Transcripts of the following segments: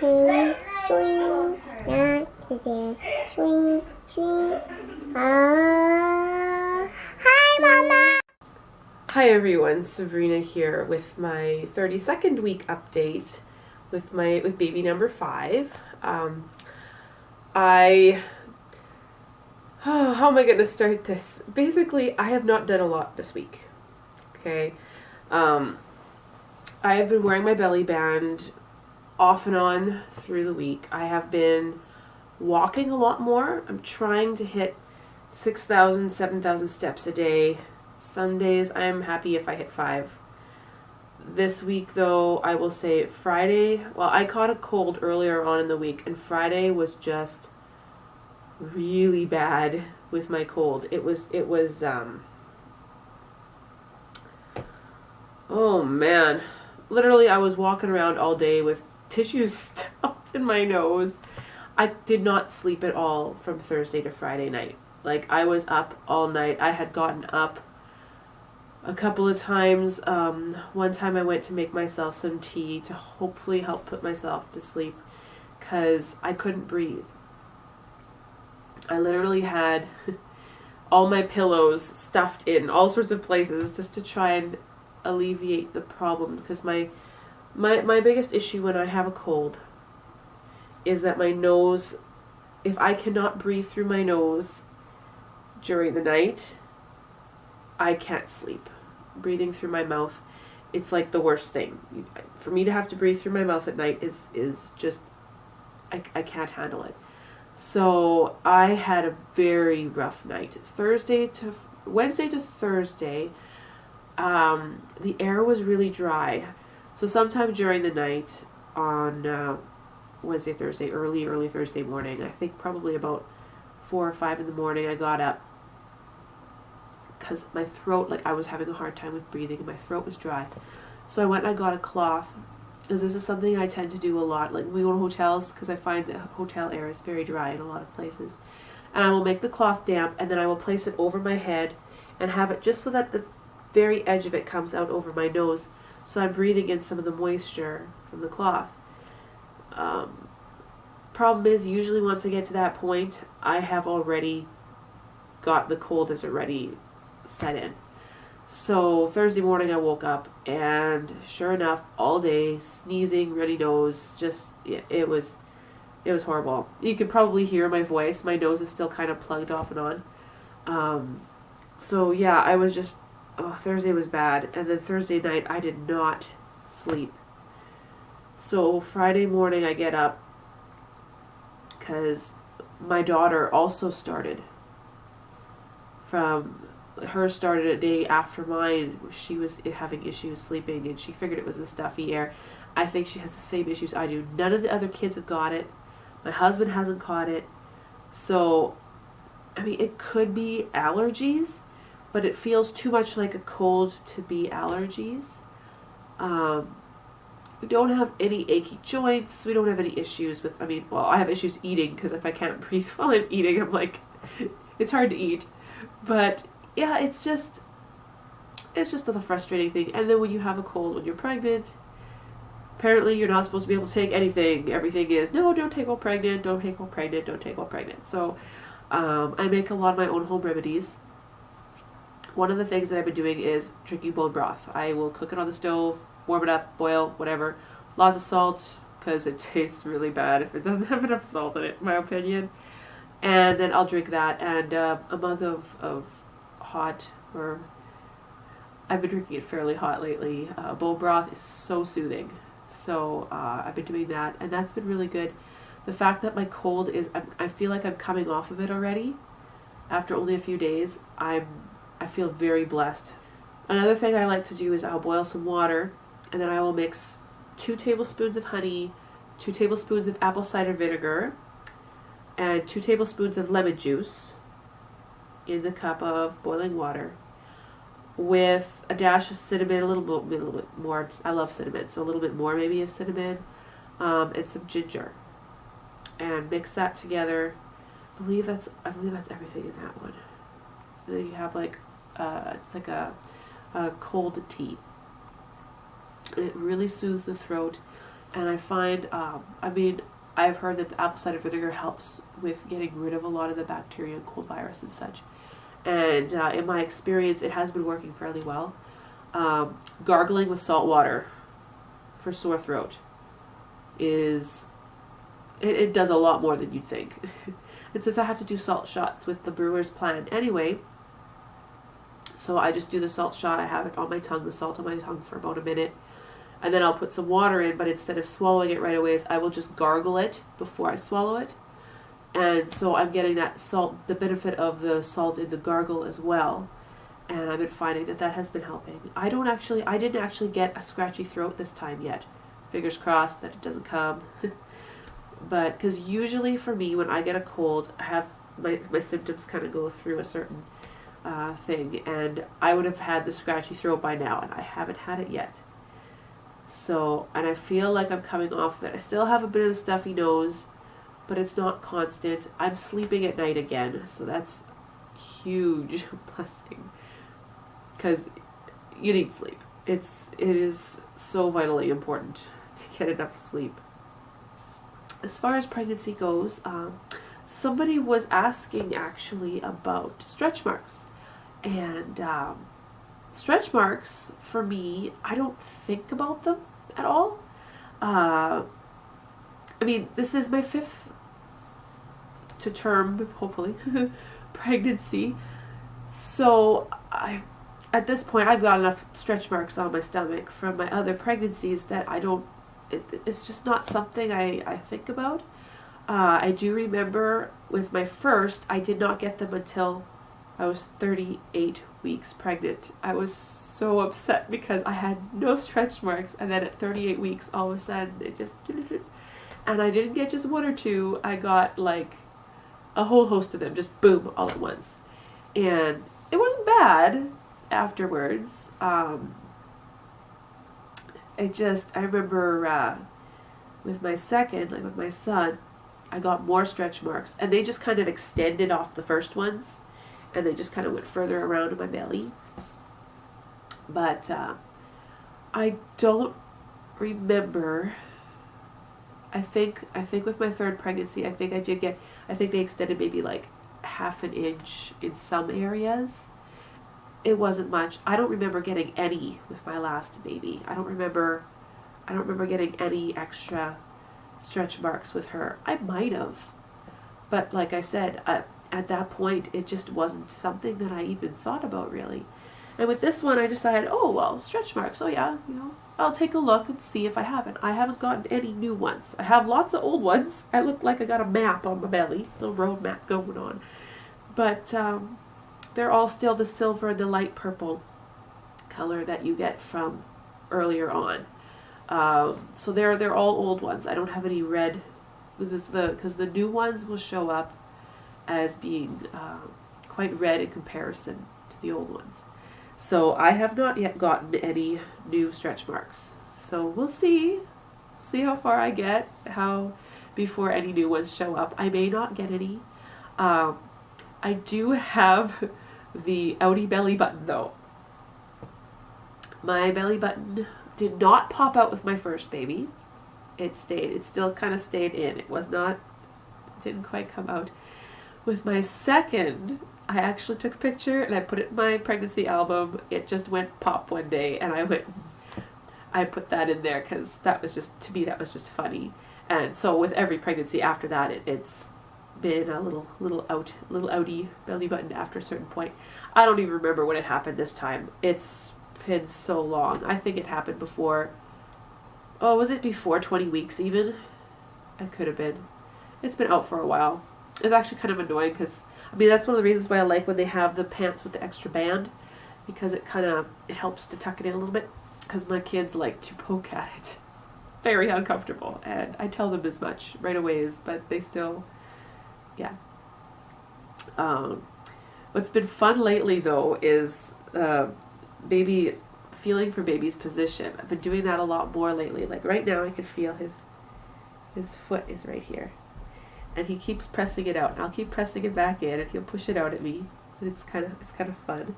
swing, swing, swing, swing. Hi, Mama. Hi everyone, Sabrina here with my 32nd week update with baby number 5. How am I going to start this? Basically, I have not done a lot this week. Okay, I have been wearing my belly band off and on through the week. I have been walking a lot more. I'm trying to hit 6,000, 7,000 steps a day. Some days I'm happy if I hit 5. This week though, I will say Friday, well, I caught a cold earlier on in the week, and Friday was just really bad with my cold. It was oh man, literally I was walking around all day with tissues stuffed in my nose. I did not sleep at all from Thursday to Friday night. Like, I was up all night. I had gotten up a couple of times. One time I went to make myself some tea to hopefully help put myself to sleep because I couldn't breathe. I literally had all my pillows stuffed in all sorts of places just to try and alleviate the problem, because my biggest issue when I have a cold is that my nose, if I cannot breathe through my nose during the night, I can't sleep. Breathing through my mouth, it's like the worst thing. For me to have to breathe through my mouth at night is just, I can't handle it. So I had a very rough night. Wednesday to Thursday, the air was really dry. So sometime during the night on Wednesday, Thursday, early Thursday morning, I think probably about 4 or 5 in the morning, I got up because my throat, like, I was having a hard time with breathing and my throat was dry. So I went and I got a cloth, because this is something I tend to do a lot. Like, we go to hotels, because I find that hotel air is very dry in a lot of places. And I will make the cloth damp, and then I will place it over my head and have it just so that the very edge of it comes out over my nose, so I'm breathing in some of the moisture from the cloth. Problem is, usually once I get to that point, I have already got the cold as already set in. So Thursday morning I woke up, and sure enough, all day sneezing, runny nose, just, yeah, it was horrible. You can probably hear my voice. My nose is still kind of plugged off and on. So yeah, I was just, Thursday was bad, and then Thursday night I did not sleep. So Friday morning I get up because my daughter also started. Started a day after mine. She was having issues sleeping, and she figured it was the stuffy air. I think she has the same issues I do. None of the other kids have got it. My husband hasn't caught it. So, I mean, it could be allergies, but it feels too much like a cold to be allergies. We don't have any achy joints. We don't have any issues with, I have issues eating, because if I can't breathe while I'm eating, I'm like, it's hard to eat. But yeah, it's just a frustrating thing. And then when you have a cold when you're pregnant, apparently you're not supposed to be able to take anything. Everything is, no, don't take while pregnant, don't take while pregnant, don't take while pregnant. So I make a lot of my own home remedies. One of the things that I've been doing is drinking bone broth. I will cook it on the stove, warm it up, boil, whatever. Lots of salt, because it tastes really bad if it doesn't have enough salt in it, in my opinion. And then I'll drink that, and a mug of hot, or I've been drinking it fairly hot lately. Bone broth is so soothing. So I've been doing that, and that's been really good. The fact that my cold is, I feel like I'm coming off of it already. After only a few days, I feel very blessed. Another thing I like to do is I'll boil some water, and then I will mix 2 tablespoons of honey, 2 tablespoons of apple cider vinegar, and 2 tablespoons of lemon juice in the cup of boiling water, with a dash of cinnamon, a little bit more. I love cinnamon, so a little bit more maybe of cinnamon, and some ginger, and mix that together. I believe that's everything in that one. And then you have like it's like a cold tea. And it really soothes the throat. And I find, I've heard that the apple cider vinegar helps with getting rid of a lot of the bacteria and cold virus and such. And in my experience, it has been working fairly well. Gargling with salt water for sore throat it does a lot more than you'd think. And since I have to do salt shots with the brewer's plan anyway, so I just do the salt shot. I have it on my tongue, the salt on my tongue for about a minute, and then I'll put some water in, but instead of swallowing it right away, I will just gargle it before I swallow it. And so I'm getting that salt, the benefit of the salt in the gargle as well. And I've been finding that that has been helping. I didn't actually get a scratchy throat this time yet. Fingers crossed that it doesn't come. But, because usually for me, when I get a cold, I have my symptoms kind of go through a certain thing. And I would have had the scratchy throat by now, and I haven't had it yet. So, and I feel like I'm coming off it. I still have a bit of the stuffy nose, but it's not constant. I'm sleeping at night again, so that's a huge blessing. Because you need sleep. It is so vitally important to get enough sleep. As far as pregnancy goes, somebody was asking actually about stretch marks. And stretch marks, for me, I don't think about them at all. This is my 5th to term, hopefully, pregnancy. So at this point, I've got enough stretch marks on my stomach from my other pregnancies that it's just not something I think about. I do remember with my first, I did not get them until I was 38 weeks pregnant. I was so upset because I had no stretch marks, and then at 38 weeks, all of a sudden, it just... And I didn't get just 1 or 2, I got like a whole host of them, just boom, all at once. And it wasn't bad afterwards. I remember with my second, like with my son, I got more stretch marks, and they just kind of extended off the first ones, and they just kind of went further around in my belly. But I don't remember. I think with my 3rd pregnancy, I think they extended maybe like ½ an inch in some areas. It wasn't much. I don't remember getting any with my last baby. I don't remember getting any extra stretch marks with her. I might have, but like I said, at that point, it just wasn't something that I even thought about really. And with this one, I decided, oh well, stretch marks. Oh yeah, I'll take a look and see if I haven't. I haven't gotten any new ones. I have lots of old ones. I look like I got a map on my belly, a little road map going on, but they're all still the silver and the light purple color that you get from earlier on. So they're all old ones. I don't have any red, because the new ones will show up as being quite red in comparison to the old ones. So I have not yet gotten any new stretch marks. So we'll see how far I get, before any new ones show up. I may not get any. I do have the outie belly button though. My belly button did not pop out with my first baby. It still kind of stayed in. Didn't quite come out. With my second, I actually took a picture and I put it in my pregnancy album. It just went pop one day, and I put that in there because that was just funny. And so with every pregnancy after that, it's been a little outie belly button after a certain point. I don't even remember when it happened this time. It's been so long. I think it happened before. Oh, was it before 20 weeks even? It could have been. It's been out for a while. It's actually kind of annoying because, that's one of the reasons why I like when they have the pants with the extra band, because it helps to tuck it in a little bit, because my kids like to poke at it. Very uncomfortable, and I tell them as much right away, but they still, yeah. What's been fun lately though is feeling for baby's position. I've been doing that a lot more lately. Like right now I can feel his foot is right here. And he keeps pressing it out. And I'll keep pressing it back in, and he'll push it out at me. And it's kind of fun.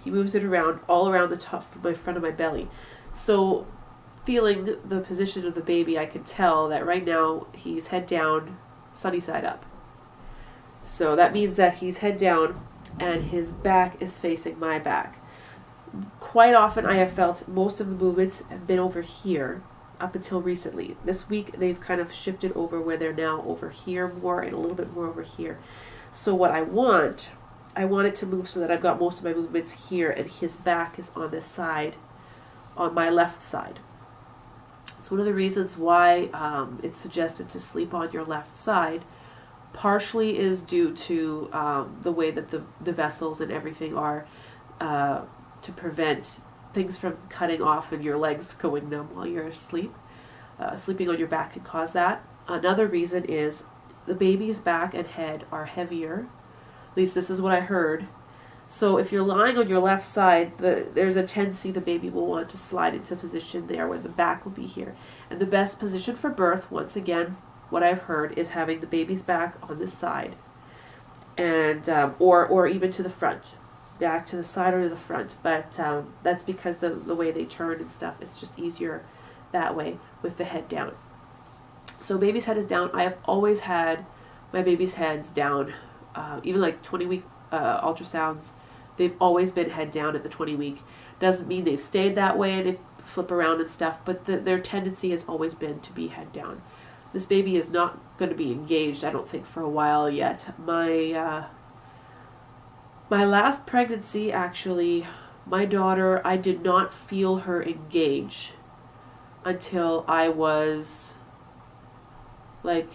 He moves it around all around the top of my front of my belly. So feeling the position of the baby, I can tell that right now he's head down, sunny side up. So that means that he's head down and his back is facing my back. Quite often I have felt most of the movements have been over here up until recently. This week they've kind of shifted over where they're now over here more and a little bit more over here. So what I want it to move so that I've got most of my movements here and his back is on this side, on my left side. So one of the reasons why it's suggested to sleep on your left side partially is due to the way that the vessels and everything are to prevent things from cutting off and your legs going numb while you're asleep. Sleeping on your back can cause that. Another reason is the baby's back and head are heavier. At least this is what I heard. So if you're lying on your left side, there's a tendency the baby will want to slide into position there where the back will be here. And the best position for birth, once again, what I've heard, is having the baby's back on this side, and or even to the front, back to the side or to the front. But that's because the way they turn and stuff, it's just easier that way with the head down. So baby's head is down. I have always had my baby's heads down, even like 20-week ultrasounds. They've always been head down at the 20-week. Doesn't mean they've stayed that way. They flip around and stuff, but their tendency has always been to be head down. This baby is not going to be engaged, I don't think, for a while yet. My last pregnancy, actually, my daughter, I did not feel her engage until I was like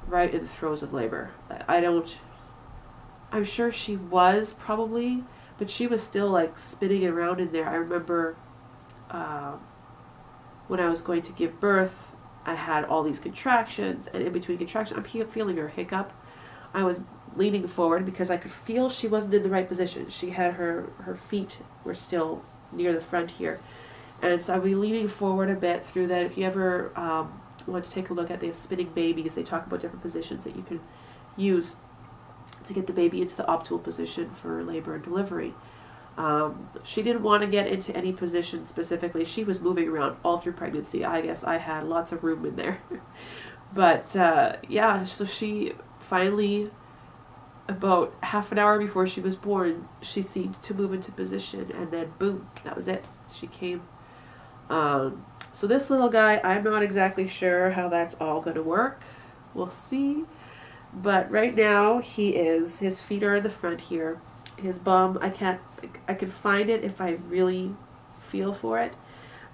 right in the throes of labor. I'm sure she was probably, but she was still like spinning around in there. I remember when I was going to give birth, I had all these contractions, and in between contractions, I'm feeling her hiccup. I was leaning forward because I could feel she wasn't in the right position. She had her feet were still near the front here. And so I'd be leaning forward a bit through that. If you ever want to take a look at, they have spinning babies. They talk about different positions that you can use to get the baby into the optimal position for labor and delivery. She didn't want to get into any position specifically. She was moving around all through pregnancy. I guess I had lots of room in there. But yeah, so she finally, about half an hour before she was born, she seemed to move into position, and then boom, that was it. She came. So this little guy, I'm not exactly sure how that's all going to work. We'll see. But right now, his feet are in the front here. His bum, I can find it if I really feel for it.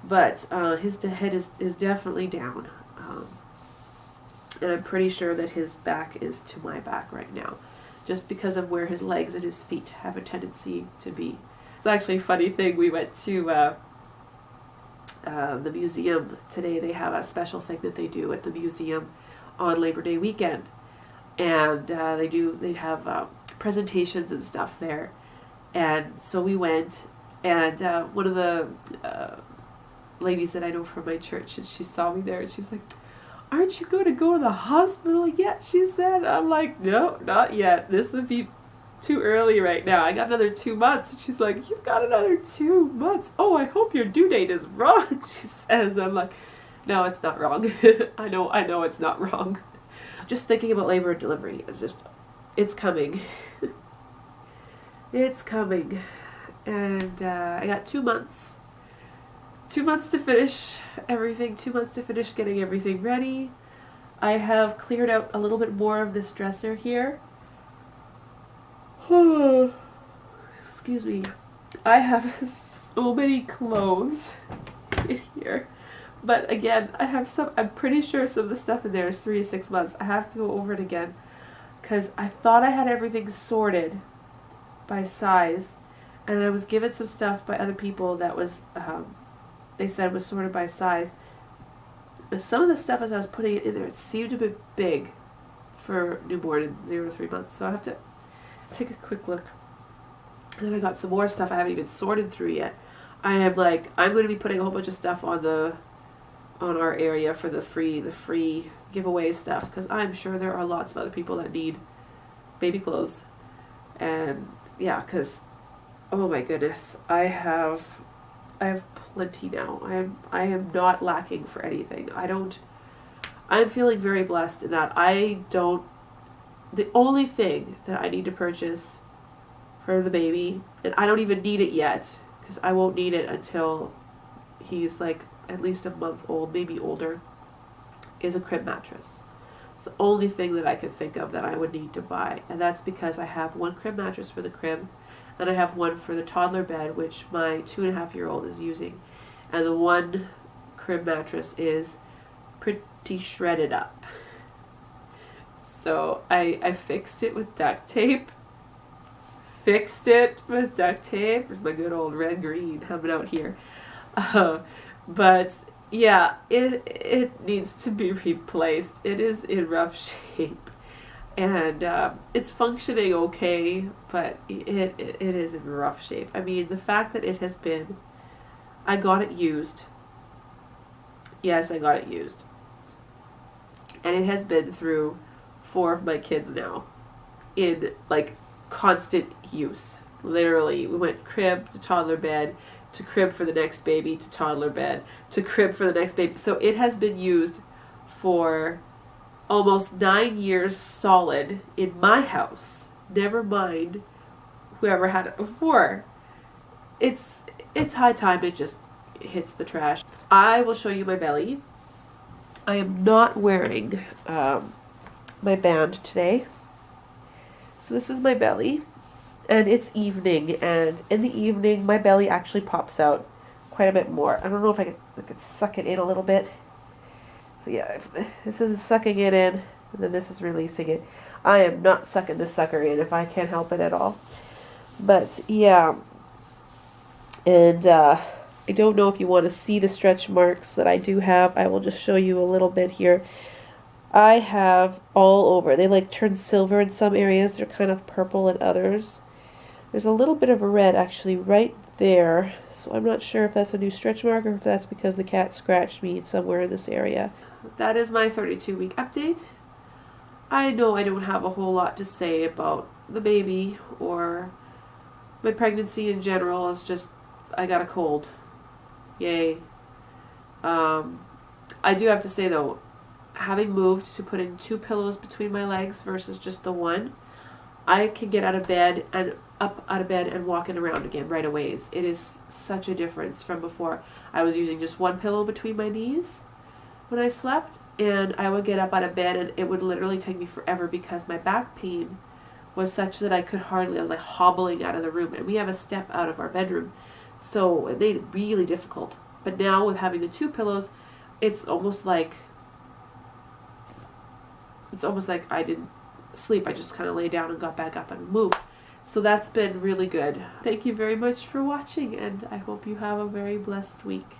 But his head is definitely down. And I'm pretty sure that his back is to my back right now, just because of where his legs and his feet have a tendency to be. It's actually a funny thing. We went to the museum today. They have a special thing that they do at the museum on Labor Day weekend. And they have presentations and stuff there. And so we went, and one of the ladies that I know from my church, and she saw me there, and she was like, "Aren't you going to go to the hospital yet?" she said. I'm like, "No, not yet. This would be too early right now. I got another 2 months." And she's like, "You've got another 2 months? Oh, I hope your due date is wrong," she says. I'm like, "No, it's not wrong." I know it's not wrong. Just thinking about labor and delivery is just, it's coming. It's coming. And I got 2 months. 2 months to finish everything. 2 months to finish getting everything ready. I have cleared out a little bit more of this dresser here. Excuse me. I have so many clothes in here. But again, I have I'm pretty sure some of the stuff in there is 3 to 6 months. I have to go over it again, because I thought I had everything sorted by size, and I was given some stuff by other people that was, they said was sorted by size. And some of the stuff as I was putting it in there, it seemed a bit big for newborn in 0 to 3 months. So I have to take a quick look. And then I got some more stuff I haven't even sorted through yet. I'm going to be putting a whole bunch of stuff on our area for the free giveaway stuff, because I'm sure there are lots of other people that need baby clothes. And yeah, because oh my goodness, I have plenty now. I am not lacking for anything. I'm feeling very blessed in that the only thing that I need to purchase for the baby, and I don't even need it yet, because I won't need it until he's like at least a month old, maybe older, is a crib mattress. It's the only thing that I could think of that I would need to buy, and that's because I have one crib mattress for the crib, and I have one for the toddler bed, which my 2.5-year-old is using, and the one crib mattress is pretty shredded up. So I fixed it with duct tape. There's my good old red green coming out here. But yeah, it needs to be replaced. It is in rough shape, and it's functioning okay, but it is in rough shape. I mean, the fact that it has been, I got it used. Yes, I got it used, and it has been through 4 of my kids now, in like constant use. Literally, we went crib to toddler bed, to crib for the next baby, to toddler bed, to crib for the next baby. So it has been used for almost 9 years solid in my house. Never mind whoever had it before. It's high time it just hits the trash. I will show you my belly. I am not wearing my band today. So this is my belly, and it's evening, and in the evening my belly actually pops out quite a bit more. I don't know if I could suck it in a little bit. So yeah, this is sucking it in, and then this is releasing it. I am not sucking this sucker in if I can't help it at all. But yeah, and I don't know if you want to see the stretch marks that I do have. I will just show you a little bit here. I have all over. They like turn silver in some areas. They're kind of purple in others. There's a little bit of a red actually right there. So I'm not sure if that's a new stretch mark or if that's because the cat scratched me somewhere in this area. That is my 32-week update. I know I don't have a whole lot to say about the baby or my pregnancy in general. It's just I got a cold. Yay. I do have to say though, having moved to putting 2 pillows between my legs versus just the one, I can get out of bed and up out of bed and walking around again right away. It is such a difference from before. I was using just 1 pillow between my knees when I slept, and I would get up out of bed and it would literally take me forever because my back pain was such that I was like hobbling out of the room, and we have a step out of our bedroom, so it made it really difficult. But now with having the 2 pillows, it's almost like I didn't sleep. I just kind of lay down and got back up and moved. So that's been really good. Thank you very much for watching, and I hope you have a very blessed week.